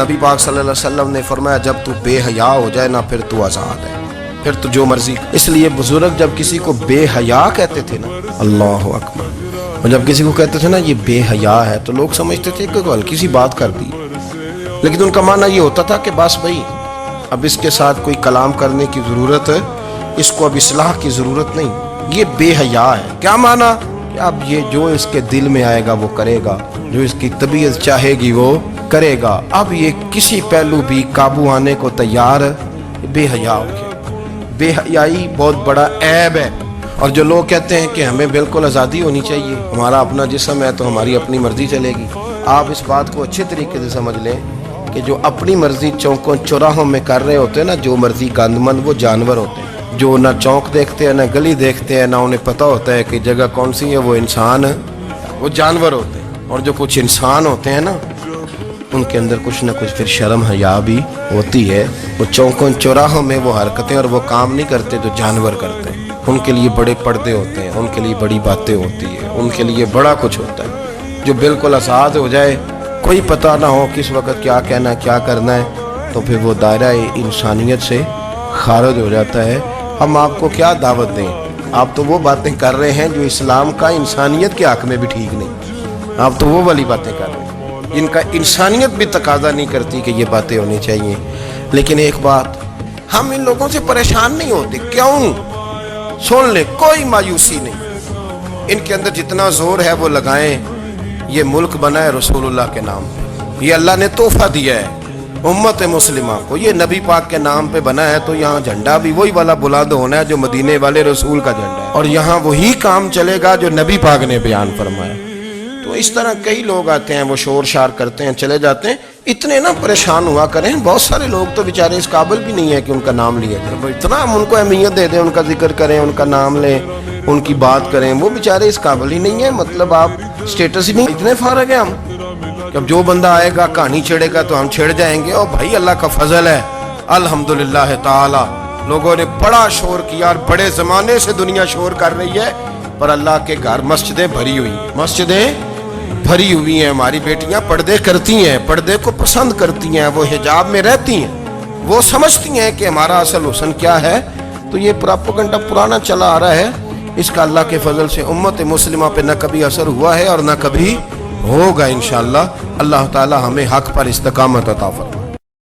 نبی پاک صلی اللہ علیہ وسلم نے فرمایا جب تو بے حیا ہو جائے نا پھر تو آزاد ہے، پھر تو جو مرضی۔ اس لیے بزرگ جب کسی کو بے حیا کہتے تھے نا، اللہ اکبر، اور جب کسی کو کہتے تھے نا یہ بے حیا ہے تو لوگ سمجھتے تھے کہ ہلکی سی بات کر دی، لیکن ان کا معنی یہ ہوتا تھا کہ بس بھائی اب اس کے ساتھ کوئی کلام کرنے کی ضرورت ہے، اس کو اب اصلاح کی ضرورت نہیں، یہ بے حیا ہے۔ کیا معنی کہ اب یہ جو اس کے دل میں آئے گا وہ کرے گا، جو اس کی طبیعت چاہے گی وہ کرے گا، اب یہ کسی پہلو بھی قابو آنے کو تیار بے حیا ہو گیا۔ بے حیائی بہت بڑا عیب ہے، اور جو لوگ کہتے ہیں کہ ہمیں بالکل آزادی ہونی چاہیے، ہمارا اپنا جسم ہے تو ہماری اپنی مرضی چلے گی، آپ اس بات کو اچھے طریقے سے سمجھ لیں کہ جو اپنی مرضی چوکوں چوراہوں میں کر رہے ہوتے ہیں نا، جو مرضی گند مند، وہ جانور ہوتے ہیں، جو نہ چوک دیکھتے ہیں نہ گلی دیکھتے ہیں، نہ انہیں پتہ ہوتا ہے کہ جگہ کون سی ہے، وہ انسان، وہ جانور ہوتے ہیں۔ اور جو کچھ انسان ہوتے ہیں نا، ان کے اندر کچھ نہ کچھ پھر شرم حیا بھی ہوتی ہے، وہ چوکوں چوراہوں میں وہ حرکتیں اور وہ کام نہیں کرتے جو جانور کرتے ہیں۔ ان کے لیے بڑے پردے ہوتے ہیں، ان کے لیے بڑی باتیں ہوتی ہیں، ان کے لیے بڑا کچھ ہوتا ہے۔ جو بالکل آزاد ہو جائے، کوئی پتہ نہ ہو کس وقت کیا کہنا ہے کیا کرنا ہے، تو پھر وہ دائرہ انسانیت سے خارج ہو جاتا ہے۔ ہم آپ کو کیا دعوت دیں؟ آپ تو وہ باتیں کر رہے ہیں جو اسلام کا انسانیت کے حق میں بھی ٹھیک نہیں، آپ تو وہ والی باتیں کر رہے ہیں جن کا انسانیت بھی تقاضا نہیں کرتی کہ یہ باتیں ہونی چاہیے۔ لیکن ایک بات، ہم ان لوگوں سے پریشان نہیں ہوتے، کیوں؟ سن لیں، کوئی مایوسی نہیں، ان کے اندر جتنا زور ہے وہ لگائیں۔ یہ ملک بنا ہے رسول اللہ کے نام پہ، یہ اللہ نے تحفہ دیا ہے امت مسلمہ کو، یہ نبی پاک کے نام پہ بنا ہے، تو یہاں جھنڈا بھی وہی والا بلند ہونا ہے جو مدینے والے رسول کا جھنڈا ہے، اور یہاں وہی کام چلے گا جو نبی پاک نے بیان فرمایا۔ تو اس طرح کئی لوگ آتے ہیں، وہ شور شار کرتے ہیں، چلے جاتے ہیں، اتنے نہ پریشان ہوا کریں۔ بہت سارے لوگ تو بیچارے اس قابل بھی نہیں ہے کہ ان کا نام لیا جائے، اتنا ہم ان کو اہمیت دے دیں، ان کا ذکر کریں، ان کا نام لیں، ان کی بات کریں، وہ بیچارے اس قابل ہی نہیں ہے۔ مطلب آپ سٹیٹس ہی نہیں، اتنے فارغ ہیں ہم کہ اب جو بندہ آئے گا کہانی چھیڑے گا تو ہم چھیڑ جائیں گے۔ اور بھائی اللہ کا فضل ہے الحمدللہ تعالی، لوگوں نے بڑا شور کیا، اور بڑے زمانے سے دنیا شور کر رہی ہے، پر اللہ کے گھر مسجدیں بھری ہوئی، مسجدیں بھری ہوئی ہیں، ہماری بیٹیاں پردے کرتی ہیں، پردے کو پسند کرتی ہیں، وہ حجاب میں رہتی ہیں، وہ سمجھتی ہیں کہ ہمارا اصل حسن کیا ہے۔ تو یہ پراپیگنڈا پرانا چلا آ رہا ہے، اس کا اللہ کے فضل سے امت مسلمہ پہ نہ کبھی اثر ہوا ہے اور نہ کبھی ہوگا انشاءاللہ۔ اللہ تعالی ہمیں حق پر استقامت عطا فرمائے۔